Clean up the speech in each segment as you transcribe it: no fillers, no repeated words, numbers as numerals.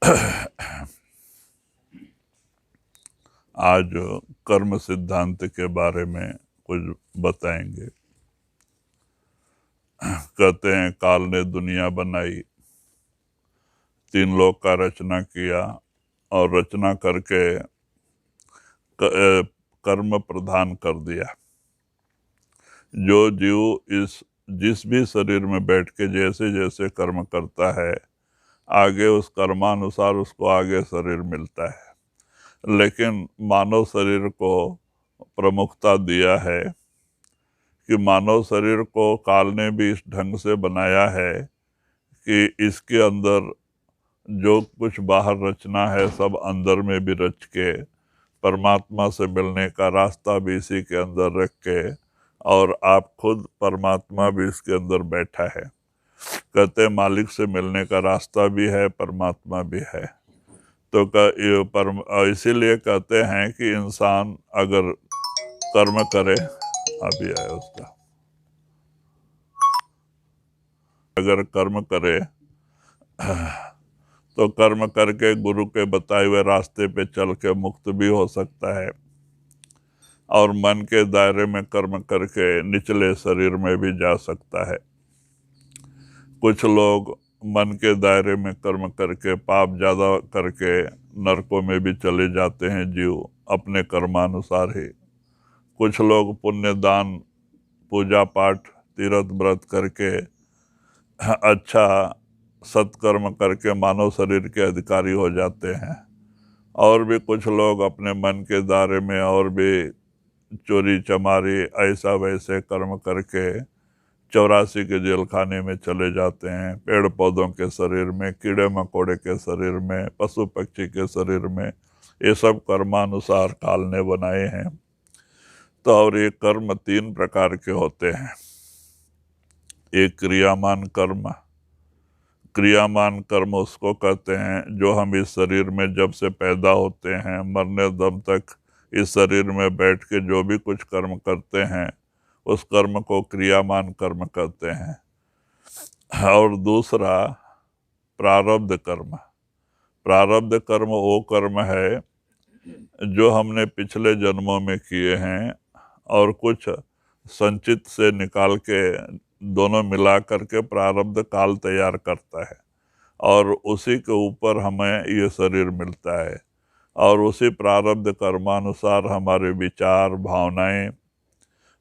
आज कर्म सिद्धांत के बारे में कुछ बताएंगे। कहते हैं काल ने दुनिया बनाई, तीन लोक का रचना किया और रचना करके कर्म प्रदान कर दिया। जो जीव जिस भी शरीर में बैठ के जैसे जैसे कर्म करता है, आगे उस कर्मानुसार उसको आगे शरीर मिलता है। लेकिन मानव शरीर को प्रमुखता दिया है कि मानव शरीर को काल ने भी इस ढंग से बनाया है कि इसके अंदर जो कुछ बाहर रचना है सब अंदर में भी रच के परमात्मा से मिलने का रास्ता भी इसी के अंदर रख के, और आप खुद परमात्मा भी इसके अंदर बैठा है। कहते हैं मालिक से मिलने का रास्ता भी है, परमात्मा भी है। तो इसीलिए कहते हैं कि इंसान अगर कर्म करे, अभी आया उसका, अगर कर्म करे तो कर्म करके गुरु के बताए हुए रास्ते पे चल के मुक्त भी हो सकता है, और मन के दायरे में कर्म करके निचले शरीर में भी जा सकता है। कुछ लोग मन के दायरे में कर्म करके पाप ज्यादा करके नरकों में भी चले जाते हैं जीव, अपने कर्मानुसार ही। कुछ लोग पुण्य दान पूजा पाठ तीर्थ व्रत करके अच्छा सत्कर्म करके मानव शरीर के अधिकारी हो जाते हैं। और भी कुछ लोग अपने मन के दायरे में और भी चोरी चमारी ऐसा वैसे कर्म करके 84 के जेल खाने में चले जाते हैं, पेड़ पौधों के शरीर में, कीड़े मकोड़े के शरीर में, पशु पक्षी के शरीर में। ये सब कर्मानुसार काल ने बनाए हैं। तो और ये कर्म 3 प्रकार के होते हैं। एक क्रियामान कर्म। क्रियामान कर्म उसको कहते हैं जो हम इस शरीर में जब से पैदा होते हैं मरने दम तक इस शरीर में बैठ के जो भी कुछ कर्म करते हैं उस कर्म को क्रियामान कर्म कहते हैं। और दूसरा प्रारब्ध कर्म। प्रारब्ध कर्म वो कर्म है जो हमने पिछले जन्मों में किए हैं और कुछ संचित से निकाल के दोनों मिला करके प्रारब्ध काल तैयार करता है, और उसी के ऊपर हमें ये शरीर मिलता है। और उसी प्रारब्ध कर्मानुसार हमारे विचार भावनाएं,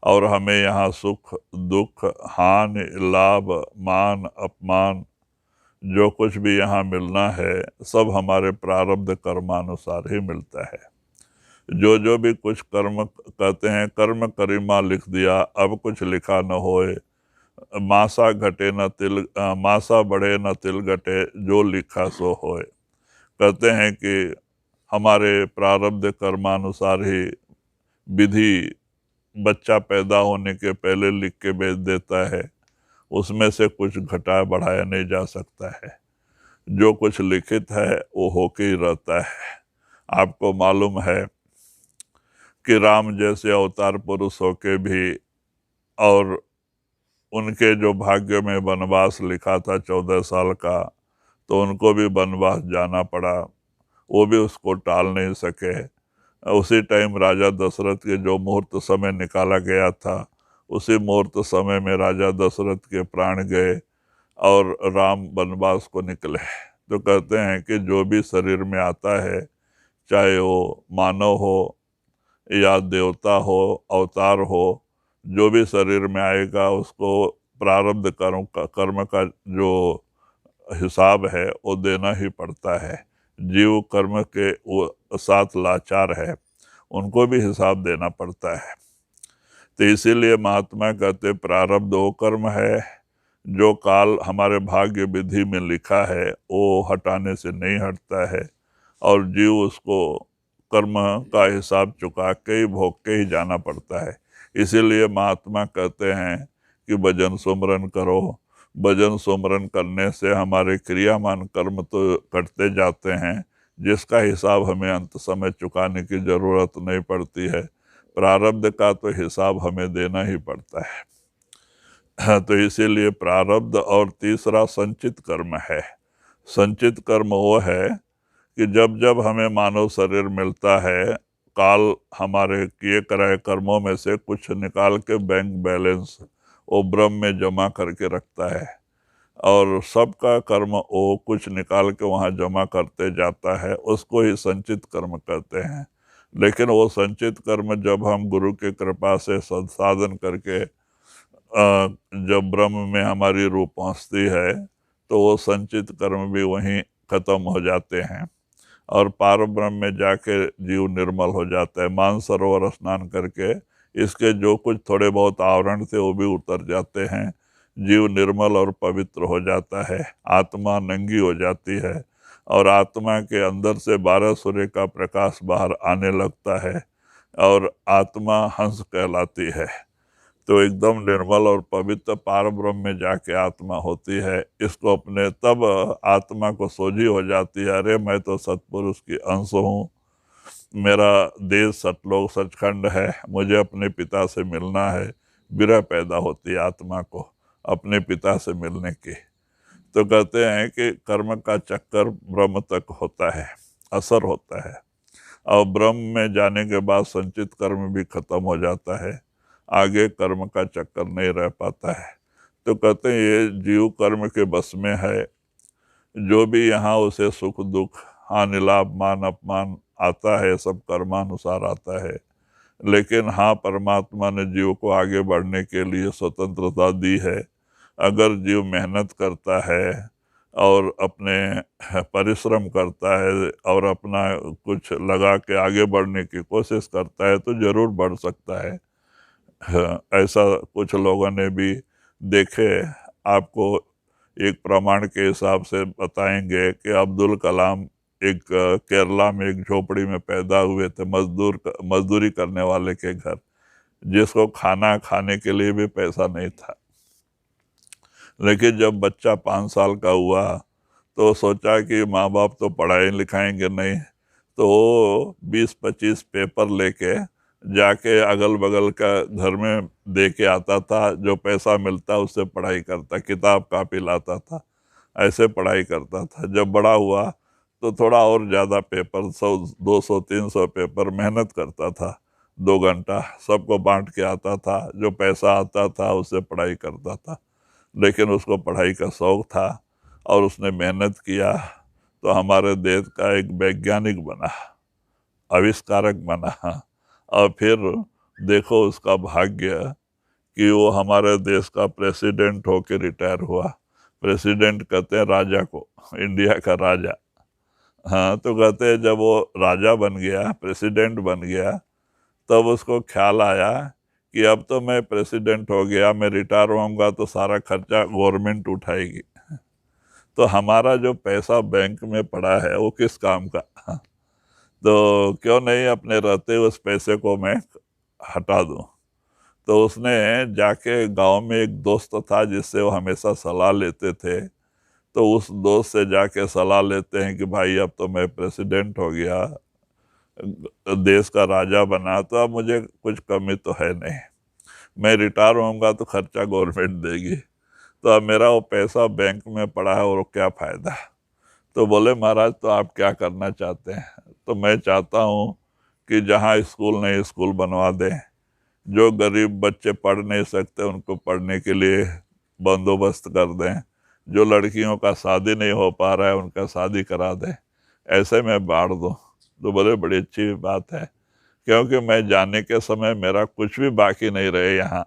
और हमें यहाँ सुख दुख हानि लाभ मान अपमान जो कुछ भी यहाँ मिलना है सब हमारे प्रारब्ध कर्मानुसार ही मिलता है। जो भी कुछ कर्म कहते हैं, कर्म करिमा लिख दिया अब कुछ लिखा न होए, मासा घटे न तिल मासा बढ़े न तिल घटे, जो लिखा सो होए। कहते हैं कि हमारे प्रारब्ध कर्मानुसार ही विधि बच्चा पैदा होने के पहले लिख के भेज देता है, उसमें से कुछ घटाया बढ़ाया नहीं जा सकता है। जो कुछ लिखित है वो होके ही रहता है। आपको मालूम है कि राम जैसे अवतार पुरुष होके भी और उनके जो भाग्य में वनवास लिखा था 14 साल का, तो उनको भी वनवास जाना पड़ा, वो भी उसको टाल नहीं सके। उसी टाइम राजा दशरथ के जो मुहूर्त समय निकाला गया था उसी मुहूर्त समय में राजा दशरथ के प्राण गए और राम वनवास को निकले। तो कहते हैं कि जो भी शरीर में आता है, चाहे वो मानव हो या देवता हो अवतार हो, जो भी शरीर में आएगा उसको प्रारब्ध कर्म का जो हिसाब है वो देना ही पड़ता है। जीव कर्म के वो साथ लाचार है, उनको भी हिसाब देना पड़ता है। तो इसीलिए महात्मा कहते प्रारब्ध वो कर्म है जो काल हमारे भाग्य विधि में लिखा है वो हटाने से नहीं हटता है, और जीव उसको कर्म का हिसाब चुका के ही भोग के ही जाना पड़ता है। इसीलिए महात्मा कहते हैं कि भजन सुमरन करो। भजन सुमरन करने से हमारे क्रियामान कर्म तो कटते जाते हैं, जिसका हिसाब हमें अंत समय चुकाने की जरूरत नहीं पड़ती है। प्रारब्ध का तो हिसाब हमें देना ही पड़ता है। तो इसीलिए प्रारब्ध। और तीसरा संचित कर्म है। संचित कर्म वो है कि जब जब हमें मानव शरीर मिलता है, काल हमारे किए कराए कर्मों में से कुछ निकाल के बैंक बैलेंस वो ब्रह्म में जमा करके रखता है, और सबका कर्म वो कुछ निकाल के वहाँ जमा करते जाता है, उसको ही संचित कर्म कहते हैं। लेकिन वो संचित कर्म जब हम गुरु की कृपा से संसाधन करके जब ब्रह्म में हमारी रूह पहुँचती है, तो वो संचित कर्म भी वहीं खत्म हो जाते हैं और पार ब्रह्म में जाके जीव निर्मल हो जाता है। मानसरोवर स्नान करके इसके जो कुछ थोड़े बहुत आवरण थे वो भी उतर जाते हैं, जीव निर्मल और पवित्र हो जाता है, आत्मा नंगी हो जाती है और आत्मा के अंदर से 12 सूर्य का प्रकाश बाहर आने लगता है और आत्मा हंस कहलाती है। तो एकदम निर्मल और पवित्र पार ब्रह्म में जाके आत्मा होती है। इसको अपने तब आत्मा को सोझी हो जाती है, अरे मैं तो सतपुरुष की अंश हूँ, मेरा देश सतलोक सचखंड है, मुझे अपने पिता से मिलना है। विरह पैदा होती है आत्मा को अपने पिता से मिलने की। तो कहते हैं कि कर्म का चक्कर ब्रह्म तक होता है, असर होता है, और ब्रह्म में जाने के बाद संचित कर्म भी खत्म हो जाता है, आगे कर्म का चक्कर नहीं रह पाता है। तो कहते हैं ये जीव कर्म के बस में है, जो भी यहाँ उसे सुख दुख हानि लाभ मान अपमान आता है सब कर्मानुसार आता है। लेकिन हाँ, परमात्मा ने जीव को आगे बढ़ने के लिए स्वतंत्रता दी है। अगर जीव मेहनत करता है और अपने परिश्रम करता है और अपना कुछ लगा के आगे बढ़ने की कोशिश करता है तो जरूर बढ़ सकता है। ऐसा कुछ लोगों ने भी देखे। आपको एक प्रमाण के हिसाब से बताएंगे कि अब्दुल कलाम एक केरला में एक झोपड़ी में पैदा हुए थे, मजदूरी करने वाले के घर, जिसको खाना खाने के लिए भी पैसा नहीं था। लेकिन जब बच्चा 5 साल का हुआ तो सोचा कि माँ बाप तो पढ़ाई लिखाएंगे नहीं, तो 20-25 पेपर लेके जाके अगल बगल का घर में दे के आता था, जो पैसा मिलता उससे पढ़ाई करता, किताब कापी लाता था, ऐसे पढ़ाई करता था। जब बड़ा हुआ तो थोड़ा और ज़्यादा पेपर, 100-200-300 पेपर मेहनत करता था, 2 घंटा सबको बांट के आता था, जो पैसा आता था उससे पढ़ाई करता था। लेकिन उसको पढ़ाई का शौक था और उसने मेहनत किया, तो हमारे देश का एक वैज्ञानिक बना, आविष्कारक बना। और फिर देखो उसका भाग्य कि वो हमारे देश का प्रेसिडेंट होके रिटायर हुआ। प्रेसिडेंट कहते हैं राजा को, इंडिया का राजा। हाँ, तो कहते हैं जब वो राजा बन गया, प्रेसिडेंट बन गया, तब उसको ख्याल आया कि अब तो मैं प्रेसिडेंट हो गया, मैं रिटायर होऊंगा तो सारा खर्चा गवर्नमेंट उठाएगी, तो हमारा जो पैसा बैंक में पड़ा है वो किस काम का, तो क्यों नहीं अपने रहते उस पैसे को मैं हटा दूं। तो उसने जाके गांव में एक दोस्त था जिससे वो हमेशा सलाह लेते थे, तो उस दोस्त से जाके सलाह लेते हैं कि भाई अब तो मैं प्रेसिडेंट हो गया, देश का राजा बना, तो अब मुझे कुछ कमी तो है नहीं, मैं रिटायर होऊंगा तो खर्चा गवर्नमेंट देगी, तो अब मेरा वो पैसा बैंक में पड़ा है और क्या फ़ायदा। तो बोले महाराज तो आप क्या करना चाहते हैं? तो मैं चाहता हूँ कि जहाँ स्कूल नहीं स्कूल बनवा दें, जो गरीब बच्चे पढ़ नहीं सकते उनको पढ़ने के लिए बंदोबस्त कर दें, जो लड़कियों का शादी नहीं हो पा रहा है उनका शादी करा दें, ऐसे में बांट दूँ। तो बोले बड़ी अच्छी बात है, क्योंकि मैं जाने के समय मेरा कुछ भी बाकी नहीं रहे यहाँ,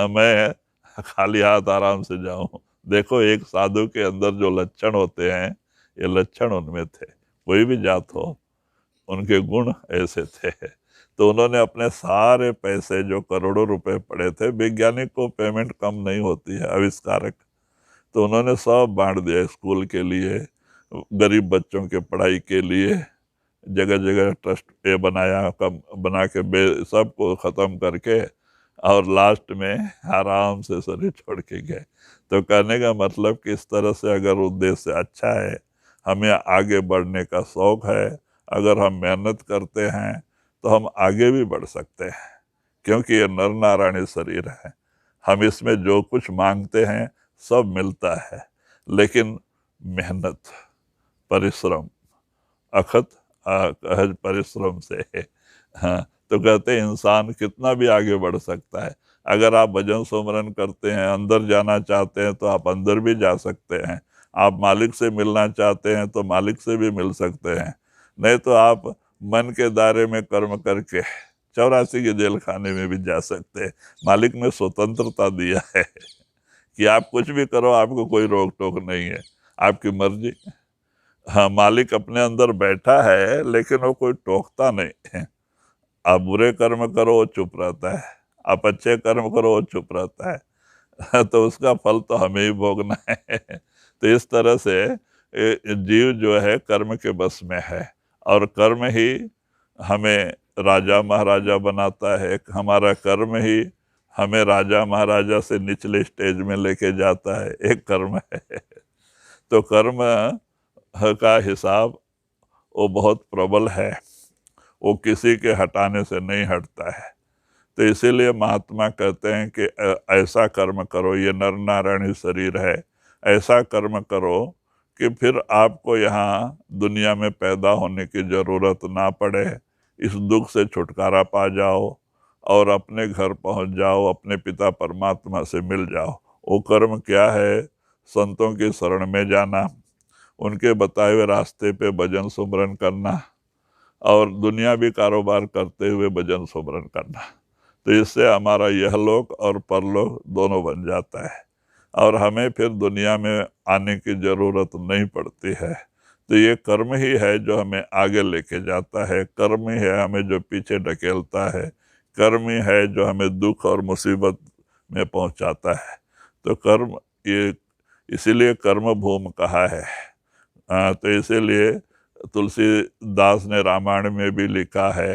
मैं खाली हाथ आराम से जाऊं। देखो एक साधु के अंदर जो लक्षण होते हैं, ये लक्षण उनमें थे, कोई भी जात हो उनके गुण ऐसे थे। तो उन्होंने अपने सारे पैसे जो करोड़ों रुपए पड़े थे, वैज्ञानिक को पेमेंट कम नहीं होती है, आविष्कारक, तो उन्होंने सब बांट दिया, स्कूल के लिए, गरीब बच्चों के पढ़ाई के लिए, जगह जगह ट्रस्ट पे बनाया, कम बना के सबको ख़त्म करके, और लास्ट में आराम से शरीर छोड़ के गए। तो कहने का मतलब कि इस तरह से अगर उद्देश्य अच्छा है, हमें आगे बढ़ने का शौक है, अगर हम मेहनत करते हैं तो हम आगे भी बढ़ सकते हैं, क्योंकि ये नर नारायणी शरीर है, हम इसमें जो कुछ मांगते हैं सब मिलता है, लेकिन मेहनत, परिश्रम अखत अहज परिश्रम से। हाँ, तो कहते हैं इंसान कितना भी आगे बढ़ सकता है। अगर आप भजन सुमरन करते हैं, अंदर जाना चाहते हैं तो आप अंदर भी जा सकते हैं। आप मालिक से मिलना चाहते हैं तो मालिक से भी मिल सकते हैं। नहीं तो आप मन के दायरे में कर्म करके 84 के जेल खाने में भी जा सकते हैं। मालिक ने स्वतंत्रता दिया है कि आप कुछ भी करो, आपको कोई रोक टोक नहीं है, आपकी मर्जी। हाँ, मालिक अपने अंदर बैठा है लेकिन वो कोई टोकता नहीं है। आप बुरे कर्म करो वो चुप रहता है, आप अच्छे कर्म करो वो चुप रहता है। तो उसका फल तो हमें ही भोगना है। तो इस तरह से जीव जो है कर्म के बस में है, और कर्म ही हमें राजा महाराजा बनाता है। हमारा कर्म ही हमें राजा महाराजा से निचले स्टेज में लेके जाता है, एक कर्म है। तो कर्म का हिसाब वो बहुत प्रबल है, वो किसी के हटाने से नहीं हटता है। तो इसीलिए महात्मा कहते हैं कि ऐसा कर्म करो, ये नर नारायणी शरीर है, ऐसा कर्म करो कि फिर आपको यहाँ दुनिया में पैदा होने की जरूरत ना पड़े, इस दुख से छुटकारा पा जाओ और अपने घर पहुंच जाओ, अपने पिता परमात्मा से मिल जाओ। वो कर्म क्या है? संतों की शरण में जाना, उनके बताए हुए रास्ते पे भजन सुमरन करना, और दुनियावी कारोबार करते हुए भजन सुमरन करना। तो इससे हमारा यह लोक और परलोक दोनों बन जाता है, और हमें फिर दुनिया में आने की जरूरत नहीं पड़ती है। तो ये कर्म ही है जो हमें आगे लेके जाता है, कर्म ही है हमें जो पीछे ढकेलता है, कर्म ही है जो हमें दुख और मुसीबत में पहुंचाता है। तो कर्म, ये इसीलिए कर्म भूमि कहा है। तो इसीलिए तुलसीदास ने रामायण में भी लिखा है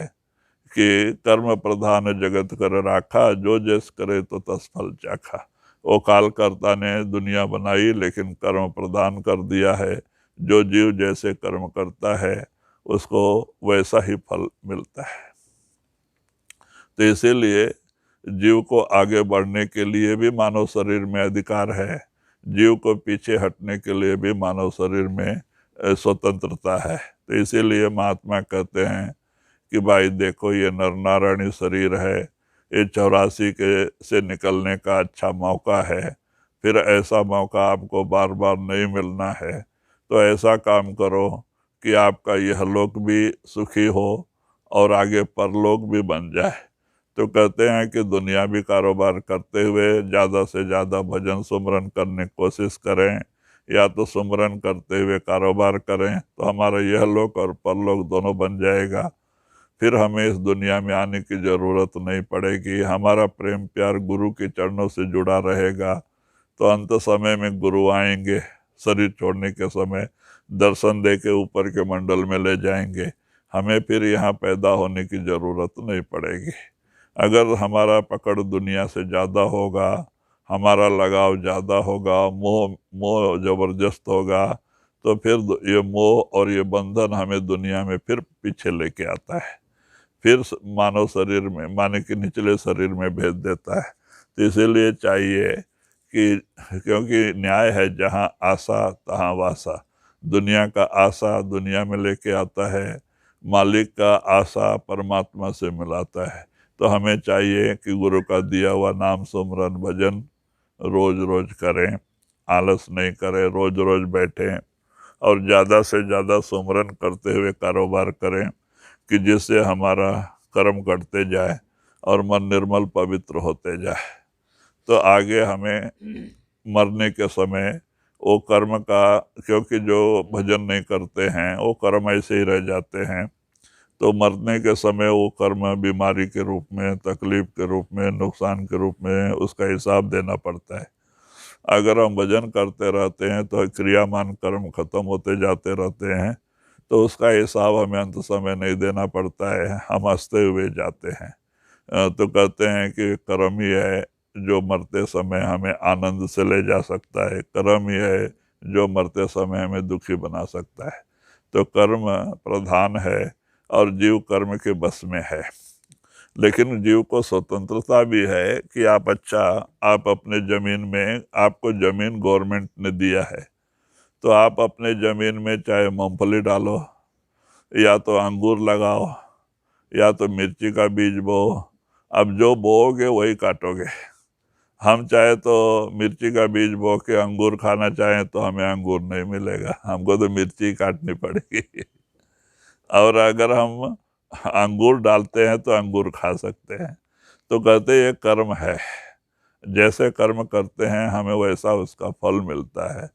कि कर्म प्रधान जगत कर राखा, जो जैस करे तो तस फल चाखा। वो कालकर्ता ने दुनिया बनाई लेकिन कर्म प्रदान कर दिया है। जो जीव जैसे कर्म करता है उसको वैसा ही फल मिलता है। तो इसीलिए जीव को आगे बढ़ने के लिए भी मानव शरीर में अधिकार है, जीव को पीछे हटने के लिए भी मानव शरीर में स्वतंत्रता है। तो इसीलिए महात्मा कहते हैं कि भाई देखो, ये नर नारायणी शरीर है, ये 84 के से निकलने का अच्छा मौका है। फिर ऐसा मौका आपको बार बार नहीं मिलना है, तो ऐसा काम करो कि आपका यह लोक भी सुखी हो और आगे परलोक भी बन जाए। तो कहते हैं कि दुनियावी कारोबार करते हुए ज़्यादा से ज़्यादा भजन सुमरन करने की कोशिश करें, या तो सुमरन करते हुए कारोबार करें, तो हमारा यह लोक और परलोक दोनों बन जाएगा। फिर हमें इस दुनिया में आने की ज़रूरत नहीं पड़ेगी। हमारा प्रेम प्यार गुरु के चरणों से जुड़ा रहेगा। तो अंत समय में गुरु आएंगे, शरीर छोड़ने के समय दर्शन दे के ऊपर के मंडल में ले जाएंगे। हमें फिर यहाँ पैदा होने की ज़रूरत नहीं पड़ेगी। अगर हमारा पकड़ दुनिया से ज़्यादा होगा, हमारा लगाव ज़्यादा होगा, मोह मोह ज़बरदस्त होगा, तो फिर ये मोह और ये बंधन हमें दुनिया में फिर पीछे लेके आता है, फिर मानव शरीर में, माने कि निचले शरीर में भेज देता है। तो इसीलिए चाहिए कि, क्योंकि न्याय है जहाँ आशा तहाँ वासा, दुनिया का आशा दुनिया में लेके आता है, मालिक का आशा परमात्मा से मिलाता है। तो हमें चाहिए कि गुरु का दिया हुआ नाम सुमरन भजन रोज रोज करें, आलस नहीं करें, रोज रोज बैठें और ज़्यादा से ज़्यादा सुमरन करते हुए कारोबार करें, कि जिससे हमारा कर्म कटते जाए और मन निर्मल पवित्र होते जाए। तो आगे हमें मरने के समय वो कर्म का, क्योंकि जो भजन नहीं करते हैं वो कर्म ऐसे ही रह जाते हैं, तो मरने के समय वो कर्म बीमारी के रूप में, तकलीफ के रूप में, नुकसान के रूप में उसका हिसाब देना पड़ता है। अगर हम भजन करते रहते हैं तो क्रियामान कर्म खत्म होते जाते रहते हैं, तो उसका हिसाब हमें अंत समय नहीं देना पड़ता है, हम हंसते हुए जाते हैं। तो कहते हैं कि कर्म ही है जो मरते समय हमें आनंद से ले जा सकता है, कर्म ही है जो मरते समय हमें दुखी बना सकता है। तो कर्म प्रधान है और जीव कर्म के बस में है। लेकिन जीव को स्वतंत्रता भी है कि आप अपने जमीन में, आपको जमीन गवर्नमेंट ने दिया है, तो आप अपने जमीन में चाहे मूंगफली डालो, या तो अंगूर लगाओ या तो मिर्ची का बीज बो। अब जो बोओगे वही काटोगे। हम चाहे तो मिर्ची का बीज बो के अंगूर खाना चाहें तो हमें अंगूर नहीं मिलेगा, हमको तो मिर्ची काटनी पड़ेगी। और अगर हम अंगूर डालते हैं तो अंगूर खा सकते हैं। तो कहते ये कर्म है, जैसे कर्म करते हैं हमें वैसा उसका फल मिलता है।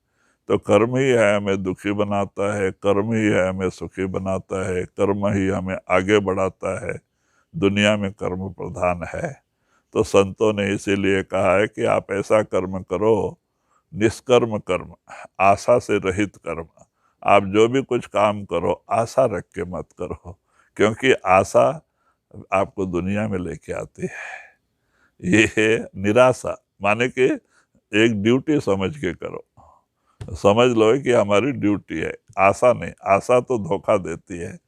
तो कर्म ही है हमें दुखी बनाता है, कर्म ही है हमें सुखी बनाता है, कर्म ही हमें आगे बढ़ाता है। दुनिया में कर्म प्रधान है। तो संतों ने इसीलिए कहा है कि आप ऐसा कर्म करो, निष्कर्म कर्म, आशा से रहित कर्म। आप जो भी कुछ काम करो आशा रख के मत करो, क्योंकि आशा आपको दुनिया में लेके आती है। ये है निराशा, माने कि एक ड्यूटी समझ के करो। समझ लो कि हमारी ड्यूटी है, आशा नहीं। आशा तो धोखा देती है,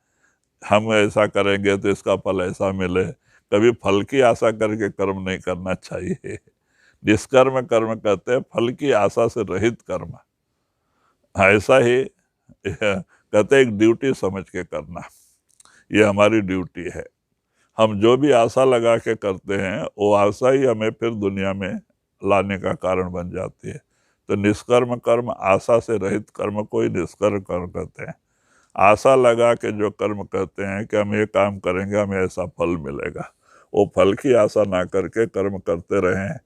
हम ऐसा करेंगे तो इसका फल ऐसा मिले। कभी फल की आशा करके कर्म नहीं करना चाहिए। निष्कर्म कर्म कहते हैं फल की आशा से रहित कर्म। ऐसा ही कहते हैं एक ड्यूटी समझ के करना, ये हमारी ड्यूटी है। हम जो भी आशा लगा के करते हैं वो आशा ही हमें फिर दुनिया में लाने का कारण बन जाती है। तो निष्कर्म कर्म, आशा से रहित कर्म को ही निष्कर्म कर्म कहते हैं। आशा लगा के जो कर्म करते हैं कि हम ये काम करेंगे हमें ऐसा फल मिलेगा, वो फल की आशा ना करके कर्म करते रहें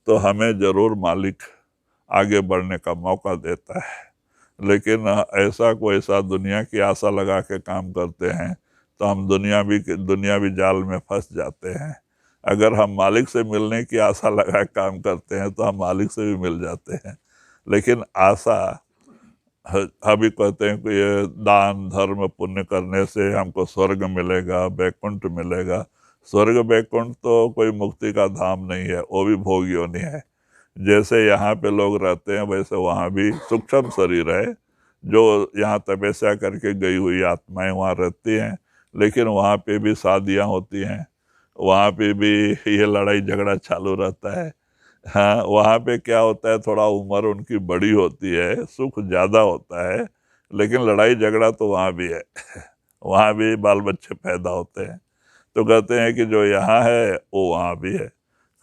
तो हमें जरूर मालिक आगे बढ़ने का मौका देता है। लेकिन ऐसा कोई ऐसा दुनिया की आशा लगा के काम करते हैं तो हम दुनियावी जाल में फंस जाते हैं। अगर हम मालिक से मिलने की आशा लगा के काम करते हैं तो हम मालिक से भी मिल जाते हैं। लेकिन आशा, अभी कहते हैं कि ये दान धर्म पुण्य करने से हमको स्वर्ग मिलेगा, वैकुंठ मिलेगा। स्वर्ग वैकुंठ तो कोई मुक्ति का धाम नहीं है, वो भी भोग योनि है। जैसे यहाँ पे लोग रहते हैं वैसे वहाँ भी सूक्ष्म शरीर है, जो यहाँ तपस्या करके गई हुई आत्माएं वहाँ रहती हैं। लेकिन वहाँ पे भी शादियाँ होती हैं, वहाँ पे भी ये लड़ाई झगड़ा चालू रहता है। हाँ, वहाँ पे क्या होता है, थोड़ा उम्र उनकी बड़ी होती है, सुख ज्यादा होता है, लेकिन लड़ाई झगड़ा तो वहाँ भी है। वहाँ भी बाल बच्चे पैदा होते हैं। तो कहते हैं कि जो यहाँ है वो वहाँ भी है,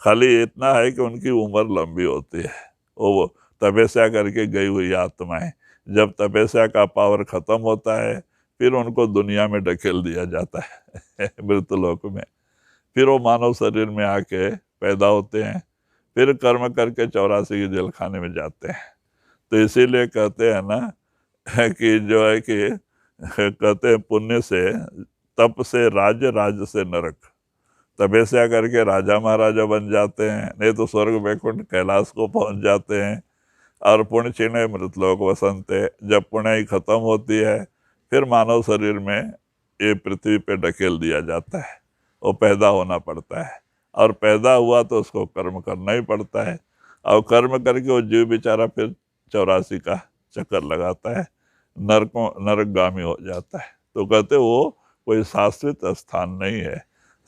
खाली इतना है कि उनकी उम्र लंबी होती है। वो तपस्या करके गई हुई आत्माएं, जब तपस्या का पावर खत्म होता है फिर उनको दुनिया में ढकेल दिया जाता है मृतलोक में। फिर वो मानव शरीर में आके पैदा होते हैं, फिर कर्म करके 84 के जेल खाने में जाते हैं। तो इसीलिए कहते हैं ना कि जो है कि कहते हैं पुण्य से, तप से राज्य, राज्य से नरक। तपस्या करके राजा महाराजा बन जाते हैं, नहीं तो स्वर्ग वैकुंठ कैलाश को पहुंच जाते हैं। और पुण्य क्षीणे मृतलोक वसंते, जब पुण्य ही खत्म होती है फिर मानव शरीर में ये पृथ्वी पे ढकेल दिया जाता है, वो पैदा होना पड़ता है। और पैदा हुआ तो उसको कर्म करना ही पड़ता है, और कर्म करके वो जीव बेचारा फिर 84 का चक्कर लगाता है, नरकगामी हो जाता है। तो कहते वो कोई शाश्वत स्थान नहीं है।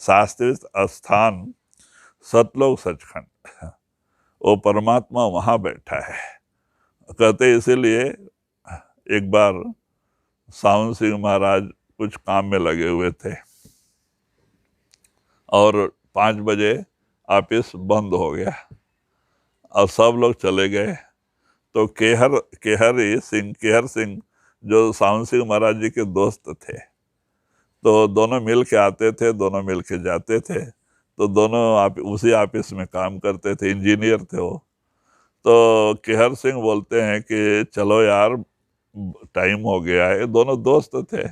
शाश्वत स्थान सतलोक सचखंड, वो परमात्मा वहां बैठा है। कहते इसीलिए एक बार सावन सिंह महाराज कुछ काम में लगे हुए थे और 5 बजे ऑफिस बंद हो गया और सब लोग चले गए। तो केहर सिंह जो सावन सिंह महाराज जी के दोस्त थे, तो दोनों मिल के आते थे, दोनों मिल के जाते थे। तो दोनों उसी ऑफिस में काम करते थे, इंजीनियर थे वो। तो केहर सिंह बोलते हैं कि चलो यार टाइम हो गया है। दोनों दोस्त थे,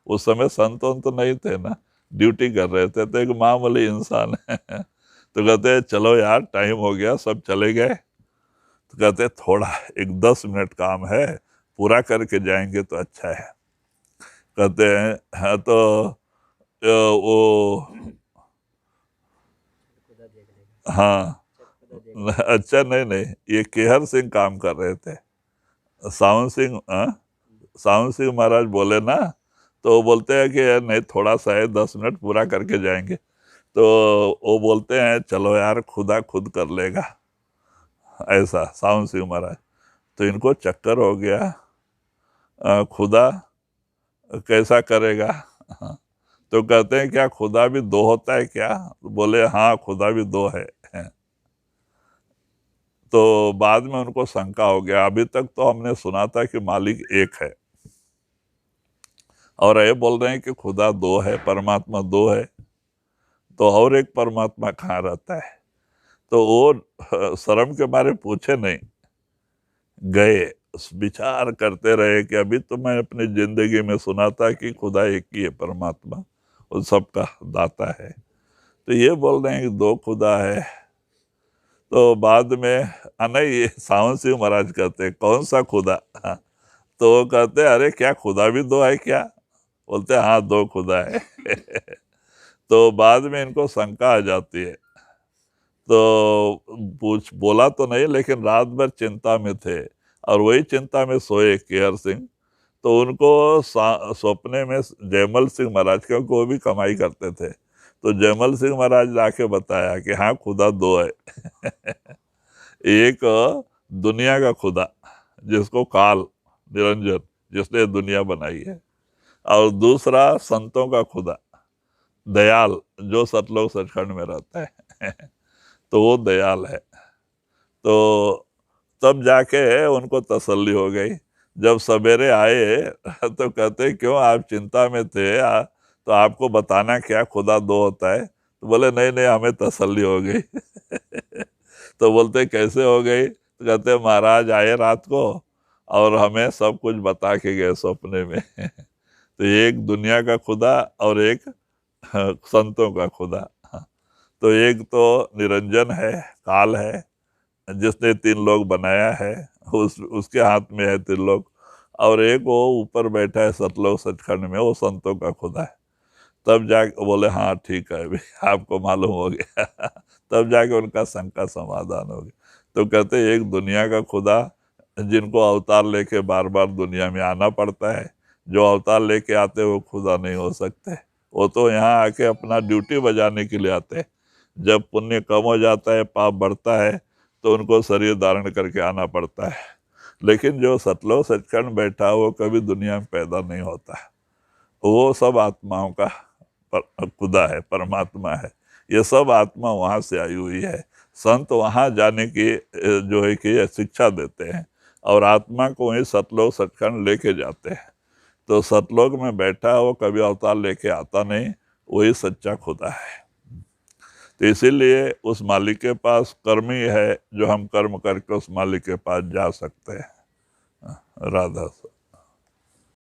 उस समय संत तो नहीं थे ना, ड्यूटी कर रहे थे, तो एक मामूली इंसान है। तो कहते हैं चलो यार टाइम हो गया, सब चले गए। तो कहते हैं थोड़ा एक 10 मिनट काम है, पूरा करके जाएंगे तो अच्छा है। कहते हैं हाँ। तो वो हाँ, अच्छा नहीं नहीं, ये केहर सिंह काम कर रहे थे। सावन सिंह, सावन सिंह महाराज बोले ना, तो वो बोलते हैं कि नहीं थोड़ा सा है, 10 मिनट पूरा करके जाएंगे। तो वो बोलते हैं चलो यार खुदा खुद कर लेगा, ऐसा सावन सिंह महाराज। तो इनको चक्कर हो गया, खुदा कैसा करेगा? तो कहते हैं क्या खुदा भी दो होता है क्या? तो बोले हाँ, खुदा भी दो है। तो बाद में उनको शंका हो गया, अभी तक तो हमने सुना था कि मालिक एक है, और ये बोल रहे हैं कि खुदा दो है, परमात्मा दो है, तो और एक परमात्मा कहाँ रहता है? तो वो शर्म के मारे पूछे नहीं, गए विचार करते रहे कि अभी तो मैं अपनी जिंदगी में सुना था कि खुदा एक ही है, परमात्मा, वो सबका दाता है। तो ये बोल रहे हैं कि दो खुदा है। तो बाद में नहीं, ये सावन सिंह महाराज कहते हैं कौन सा खुदा? हाँ, तो वो कहते हैं अरे क्या खुदा भी दो है क्या? बोलते हैं हाँ, दो खुदा है। तो बाद में इनको शंका आ जाती है, तो पूछ बोला तो नहीं, लेकिन रात भर चिंता में थे, और वही चिंता में सोए केहर सिंह। तो उनको सपने में जयमल सिंह महाराज, क्योंकि वो भी कमाई करते थे, तो जयमल सिंह महाराज आके बताया कि हाँ, खुदा दो है। एक दुनिया का खुदा, जिसको काल निरंजन, जिसने दुनिया बनाई है, और दूसरा संतों का खुदा दयाल, जो सतलोक सचखंड में रहता है। तो वो दयाल है। तो तब जाके उनको तसल्ली हो गई। जब सवेरे आए तो कहते क्यों आप चिंता में थे? तो आपको बताना क्या खुदा दो होता है? तो बोले नहीं नहीं, हमें तसल्ली हो गई। तो बोलते कैसे हो गई? तो कहते महाराज आए रात को और हमें सब कुछ बता के गए सपने में। तो एक दुनिया का खुदा और एक संतों का खुदा। तो एक तो निरंजन है, काल है, जिसने तीन लोग बनाया है, उसके हाथ में है तीन लोग। और एक वो ऊपर बैठा है सतलोक सचखंड में, वो संतों का खुदा है। तब जाके बोले हाँ ठीक है अभी आपको मालूम हो गया। तब जाके उनका शंका समाधान हो गया। तो कहते एक दुनिया का खुदा, जिनको अवतार लेके बार बार दुनिया में आना पड़ता है, जो अवतार लेके आते वो खुदा नहीं हो सकते। वो तो यहाँ आके अपना ड्यूटी बजाने के लिए आते हैं। जब पुण्य कम हो जाता है, पाप बढ़ता है, तो उनको शरीर धारण करके आना पड़ता है। लेकिन जो सतलोक सचखंड बैठा वो कभी दुनिया में पैदा नहीं होता है। वो सब आत्माओं का खुदा है, परमात्मा है। ये सब आत्मा वहाँ से आई हुई है। संत वहाँ जाने की जो है कि शिक्षा देते हैं, और आत्मा को वही सतलोक सचखंड लेके जाते हैं। तो सतलोक में बैठा वो कभी अवतार लेके आता नहीं, वही सच्चा खुदा है। तो इसीलिए उस मालिक के पास कर्म ही है, जो हम कर्म करके उस मालिक के पास जा सकते हैं। राधा।